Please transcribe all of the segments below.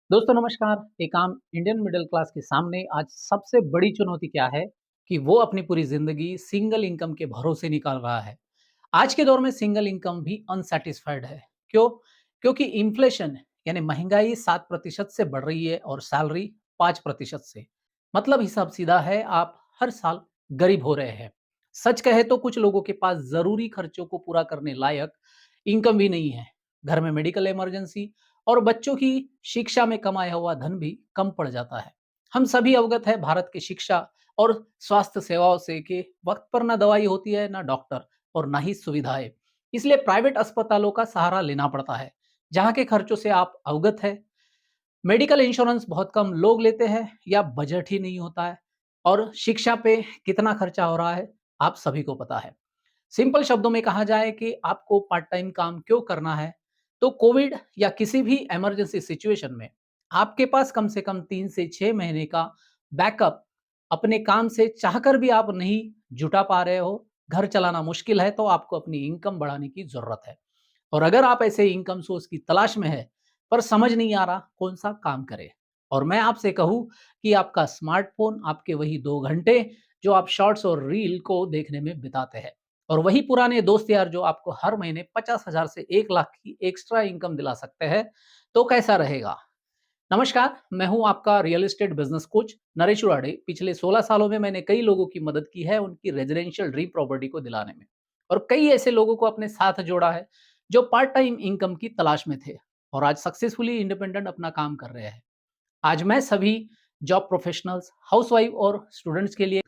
दोस्तों नमस्कार। एक आम इंडियन मिडिल क्लास के सामने आज सबसे बड़ी चुनौती क्या है कि वो अपनी पूरी जिंदगी सिंगल इनकम के भरोसे निकाल रहा है। आज के दौर में सिंगल इनकम भी अनसैटिस्फाइड है। क्यों? क्योंकि इन्फ्लेशन यानी महंगाई 7% से बढ़ रही है और सैलरी 5% से। मतलब हिसाब सीधा है, आप हर साल गरीब हो रहे हैं। सच कहे तो कुछ लोगों के पास जरूरी खर्चों को पूरा करने लायक इनकम भी नहीं है। घर में मेडिकल इमरजेंसी और बच्चों की शिक्षा में कमाया हुआ धन भी कम पड़ जाता है। हम सभी अवगत है भारत की शिक्षा और स्वास्थ्य सेवाओं से कि वक्त पर ना दवाई होती है, ना डॉक्टर और ना ही सुविधाएं। इसलिए प्राइवेट अस्पतालों का सहारा लेना पड़ता है, जहाँ के खर्चों से आप अवगत है। मेडिकल इंश्योरेंस बहुत कम लोग लेते हैं या बजट ही नहीं होता है। और शिक्षा पे कितना खर्चा हो रहा है, आप सभी को पता है। सिंपल शब्दों में कहा जाए कि आपको पार्ट टाइम काम क्यों करना है, तो कोविड या किसी भी इमरजेंसी सिचुएशन में आपके पास कम से कम 3 से 6 महीने का बैकअप अपने काम से चाहकर भी आप नहीं जुटा पा रहे हो। घर चलाना मुश्किल है, तो आपको अपनी इनकम बढ़ाने की जरूरत है। और अगर आप ऐसे इनकम सोर्स की तलाश में है पर समझ नहीं आ रहा कौन सा काम करे, और मैं आपसे कहूं कि आपका स्मार्टफोन आपके वही 2 घंटे जो आप शॉर्ट्स और रील को देखने में बिताते हैं, और वही पुराने दोस्त यार जो आपको हर महीने 50,000 से 1 लाख की एक्स्ट्रा इनकम दिला सकते हैं, तो कैसा रहेगा? नमस्कार, मैं हूं आपका real estate business coach Naresh Urade. पिछले 16 सालों में मैंने कई लोगों की मदद की है उनकी रेजिडेंशियल ड्रीम प्रॉपर्टी को दिलाने में, और कई ऐसे लोगों को अपने साथ जोड़ा है जो पार्ट टाइम इनकम की तलाश में थे और आज सक्सेसफुली इंडिपेंडेंट अपना काम कर रहे हैं। आज मैं सभी जॉब प्रोफेशनल्स, हाउसवाइफ और स्टूडेंट्स के लिए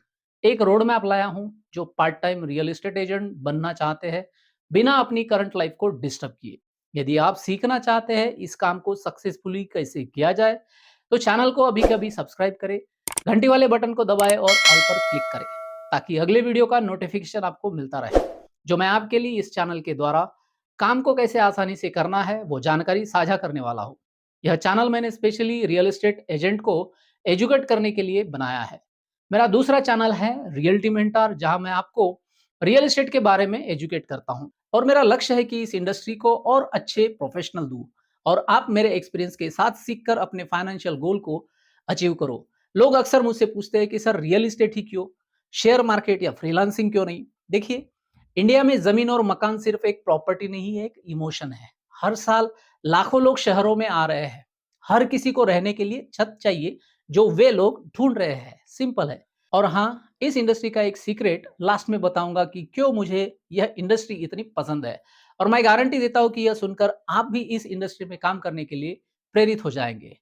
एक रोड मैप लाया हूं जो part time real estate agent बनना चाहते हैं बिना अपनी करंट लाइफ को डिस्टर्ब किए। यदि आप सीखना चाहते हैं इस काम को सक्सेसफुली कैसे किया जाए, तो चैनल को अभी कभी सब्सक्राइब करें, घंटी वाले बटन को दबाएं और ऑल पर क्लिक करें, ताकि अगले वीडियो का नोटिफिकेशन आपको मिलता रहे। जो मैं आपके लिए इस चैनल के द्वारा काम को कैसे आसानी से करना है वो जानकारी साझा करने वाला हूँ। यह चैनल मैंने स्पेशली रियल एस्टेट एजेंट को एजुकेट करने के लिए बनाया है। मेरा दूसरा चैनल है रियल्टी मेंटर, जहां मैं आपको रियल एस्टेट के बारे में एजुकेट करता हूं, और मेरा लक्ष्य है कि इस इंडस्ट्री को और अच्छे प्रोफेशनल दूं और आप मेरे एक्सपीरियंस के साथ सीखकर अपने फाइनेंशियल गोल को अचीव करो। लोग अक्सर मुझसे पूछते हैं कि सर रियल एस्टेट ही क्यों, शेयर मार्केट या फ्रीलांसिंग क्यों नहीं? देखिए, इंडिया में जमीन और मकान सिर्फ एक प्रॉपर्टी नहीं है, एक इमोशन है। हर साल लाखों लोग शहरों में आ रहे हैं। हर किसी को रहने के लिए छत चाहिए, जो वे लोग ढूंढ रहे हैं। सिंपल है। और हाँ, इस इंडस्ट्री का एक सीक्रेट लास्ट में बताऊंगा कि क्यों मुझे यह इंडस्ट्री इतनी पसंद है, और मैं गारंटी देता हूं कि यह सुनकर आप भी इस इंडस्ट्री में काम करने के लिए प्रेरित हो जाएंगे।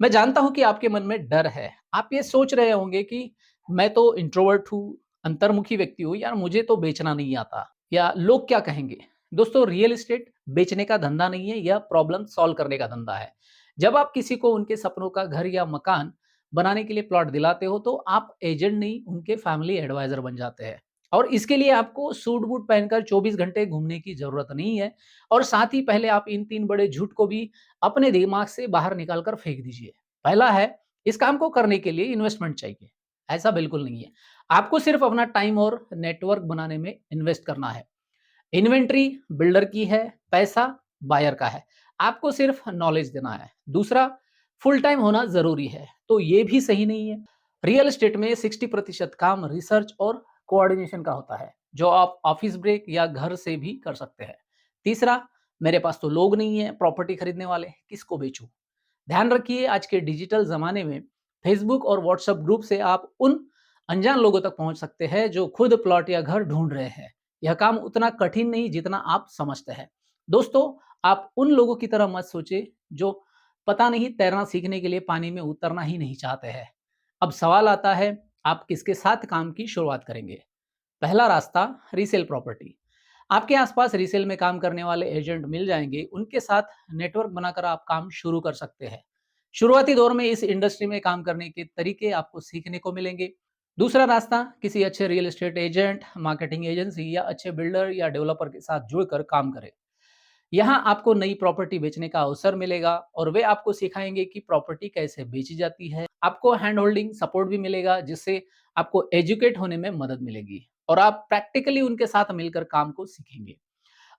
मैं जानता हूं कि आपके मन में डर है। आप ये सोच रहे होंगे कि मैं तो इंट्रोवर्ट हूँ, अंतर्मुखी व्यक्ति हूँ, यार मुझे तो बेचना नहीं आता, या लोग क्या कहेंगे। दोस्तों, रियल एस्टेट बेचने का धंधा नहीं है, यह प्रॉब्लम सॉल्व करने का धंधा है। जब आप किसी को उनके सपनों का घर या मकान बनाने के लिए प्लॉट दिलाते हो, तो आप एजेंट नहीं, उनके फैमिली एडवाइजर बन जाते हैं। और इसके लिए आपको सूट बूट पहनकर 24 घंटे घूमने की जरूरत नहीं है। और साथ ही पहले आप इन 3 बड़े झूठ को भी अपने दिमाग से बाहर निकाल कर फेंक दीजिए। पहला है, इस काम को करने के लिए इन्वेस्टमेंट चाहिए। ऐसा बिल्कुल नहीं है। आपको सिर्फ अपना टाइम और नेटवर्क बनाने में इन्वेस्ट करना है। इन्वेंट्री बिल्डर की है, पैसा बायर का है। आपको सिर्फ नॉलेज देना है। दूसरा, फुल टाइम होना जरूरी है, तो ये भी सही नहीं है। रियल एस्टेट में 60% काम रिसर्च और कोऑर्डिनेशन का होता है, जो आप ऑफिस ब्रेक या घर से भी कर सकते हैं। तीसरा, मेरे पास तो लोग नहीं है प्रॉपर्टी खरीदने वाले, किसको बेचूं? ध्यान रखिए, आज के डिजिटल जमाने में फेसबुक और व्हाट्सएप ग्रुप से आप उन अनजान लोगों तक पहुंच सकते हैं जो खुद प्लॉट या घर ढूंढ रहे हैं। यह काम उतना कठिन नहीं जितना आप समझते हैं। दोस्तों, आप उन लोगों की तरह मत सोचे जो पता नहीं तैरना सीखने के लिए पानी में उतरना ही नहीं चाहते हैं। अब सवाल आता है, आप किसके साथ काम की शुरुआत करेंगे? पहला रास्ता, रीसेल प्रॉपर्टी। आपके आसपास रीसेल में काम करने वाले एजेंट मिल जाएंगे, उनके साथ नेटवर्क बनाकर आप काम शुरू कर सकते हैं। शुरुआती दौर में इस इंडस्ट्री में काम करने के तरीके आपको सीखने को मिलेंगे। दूसरा रास्ता, किसी अच्छे real estate agent, marketing agency या अच्छे बिल्डर या डेवलपर के साथ जुड़कर काम करें। यहाँ आपको नई प्रॉपर्टी बेचने का अवसर मिलेगा और वे आपको सिखाएंगे कि प्रॉपर्टी कैसे बेची जाती है। आपको हैंड होल्डिंग सपोर्ट भी मिलेगा, जिससे आपको एजुकेट होने में मदद मिलेगी और आप प्रैक्टिकली उनके साथ मिलकर काम को सीखेंगे।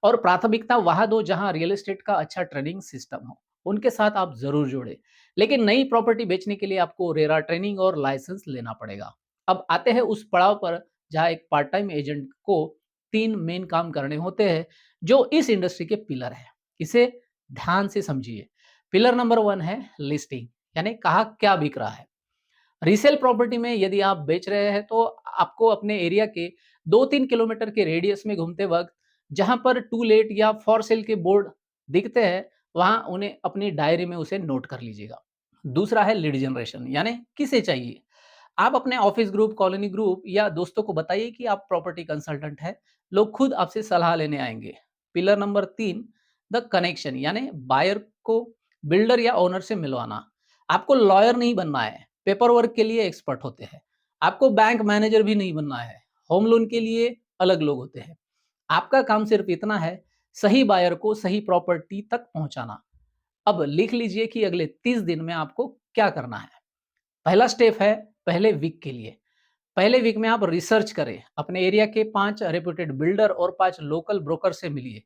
और प्राथमिकता वहां दो जहां रियल एस्टेट का अच्छा ट्रेनिंग सिस्टम हो। उनके साथ आप ज़रूर जुड़े। लेकिन नई प्रॉपर्टी बेचने के लिए आपको रेरा ट्रेनिंग और लाइसेंस लेना पड़ेगा। अब आते हैं उस पड़ाव पर जहाँ एक पार्ट टाइम एजेंट को 3 मेन काम करने होते हैं, जो इस इंडस्ट्री के पिलर हैं। इसे ध्यान से समझिए। पिलर नंबर 1 है लिस्टिंग, यानी कहाँ क्या बिक रहा है। रीसेल प्रॉपर्टी में यदि आप बेच रहे हैं तो आपको अपने एरिया के 2-3 किलोमीटर के रेडियस में घूमते वक्त जहां पर टू लेट या फॉर सेल के बोर्ड दिखते हैं, वहां उन्हें अपनी डायरी में उसे नोट कर लीजिएगा। दूसरा है लीड जनरेशन, यानी किसे चाहिए। आप अपने ऑफिस ग्रुप, कॉलोनी ग्रुप या दोस्तों को बताइए कि आप प्रॉपर्टी कंसल्टेंट हैं। लोग खुद आपसे सलाह लेने आएंगे। पिलर नंबर 3, द कनेक्शन, यानी बायर को बिल्डर या ओनर से मिलवाना। आपको लॉयर नहीं बनना है, पेपर वर्क के लिए एक्सपर्ट होते हैं। आपको बैंक मैनेजर भी नहीं बनना है, होम लोन के लिए अलग लोग होते हैं। आपका काम सिर्फ इतना है, सही बायर को सही प्रॉपर्टी तक पहुंचाना। अब लिख लीजिए कि अगले 30 दिन में आपको क्या करना है। पहला स्टेप है पहले वीक के लिए। पहले वीक में आप रिसर्च करें, अपने एरिया के 5 रेप्यूटेड बिल्डर और 5 लोकल ब्रोकर से मिलिए।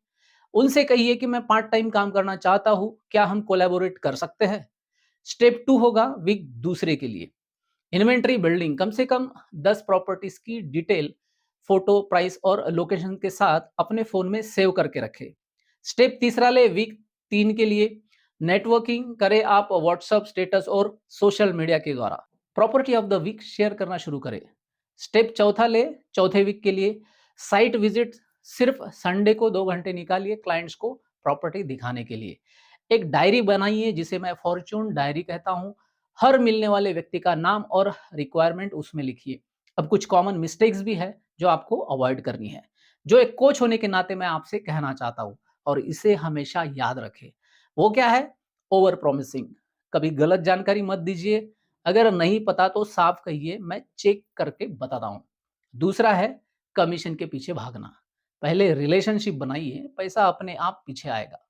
उनसे कहिए कि मैं पार्ट टाइम काम करना चाहता हूं, क्या हम कोलैबोरेट कर सकते हैं। स्टेप 2 होगा वीक दूसरे के लिए। इन्वेंटरी बिल्डिंग, कम से कम 10 प्रॉपर्टीज की डिटेल, फोटो, प्राइस और लोकेशन के साथ अपने फोन में सेव करके रखें। स्टेप तीसरा ले वीक 3 के लिए। नेटवर्किंग करें आप व्हाट्सएप स्टेटस और सोशल मीडिया के द्वारा। Property of the week share करना शुरू करें। स्टेप चौथा ले चौथे वीक के लिए। साइट विजिट, सिर्फ संडे को 2 घंटे निकालिए क्लाइंट्स को प्रॉपर्टी दिखाने के लिए। एक डायरी बनाइए जिसे मैं फॉर्च्यून डायरी कहता हूं। हर मिलने वाले व्यक्ति का नाम और रिक्वायरमेंट उसमें लिखिए। अब कुछ कॉमन मिस्टेक्स भी है जो आपको अवॉइड करनी है, जो एक कोच होने के नाते मैं आपसे कहना चाहता हूं, और इसे हमेशा याद रखें। वो क्या है? Over promising. कभी गलत जानकारी मत दीजिए। अगर नहीं पता तो साफ कहिए, मैं चेक करके बताता हूं। दूसरा है कमीशन के पीछे भागना। पहले रिलेशनशिप बनाइए, पैसा अपने आप पीछे आएगा।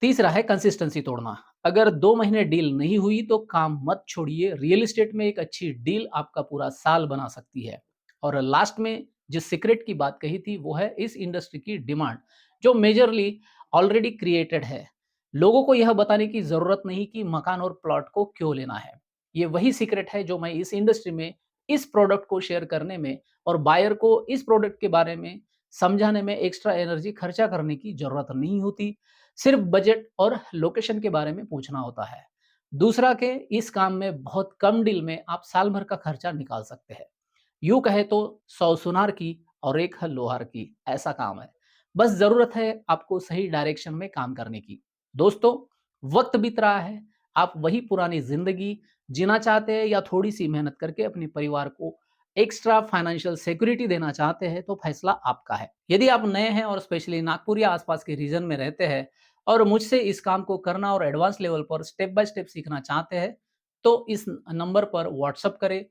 तीसरा है कंसिस्टेंसी तोड़ना। अगर 2 महीने डील नहीं हुई तो काम मत छोड़िए। रियल एस्टेट में एक अच्छी डील आपका पूरा साल बना सकती है। और लास्ट में जिस सीक्रेट की बात कही थी वो है इस इंडस्ट्री की डिमांड, जो मेजरली ऑलरेडी क्रिएटेड है। लोगों को यह बताने की जरूरत नहीं कि मकान और प्लॉट को क्यों लेना है। ये वही सीक्रेट है जो मैं इस इंडस्ट्री में इस प्रोडक्ट को शेयर करने में और बायर को इस प्रोडक्ट के बारे में समझाने में एक्स्ट्रा एनर्जी खर्चा करने की जरूरत नहीं होती। सिर्फ बजट और लोकेशन के बारे में पूछना होता है। दूसरा के इस काम में बहुत कम डील में आप साल भर का खर्चा निकाल सकते हैं। यूं कहे तो 100 सुनार की और एक हल लोहार की, ऐसा काम है। बस जरूरत है आपको सही डायरेक्शन में काम करने की। दोस्तों, वक्त बीत रहा है। आप वही पुरानी जिंदगी जीना चाहते हैं या थोड़ी सी मेहनत करके अपने परिवार को एक्स्ट्रा फाइनेंशियल सिक्योरिटी देना चाहते हैं, तो फैसला आपका है। यदि आप नए हैं और स्पेशली नागपुर या आसपास के रीजन में रहते हैं और मुझसे इस काम को करना और एडवांस लेवल पर स्टेप बाय स्टेप सीखना चाहते हैं, तो इस नंबर पर व्हाट्सअप करें।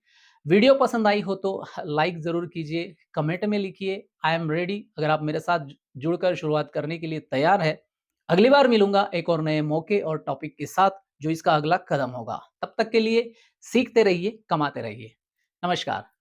वीडियो पसंद आई हो तो लाइक ज़रूर कीजिए, कमेंट में लिखिए आई एम रेडी, अगर आप मेरे साथ जुड़कर शुरुआत करने के लिए तैयार है। अगली बार मिलूंगा एक और नए मौके और टॉपिक के साथ, जो इसका अगला कदम होगा। तब तक के लिए सीखते रहिए, कमाते रहिए। नमस्कार।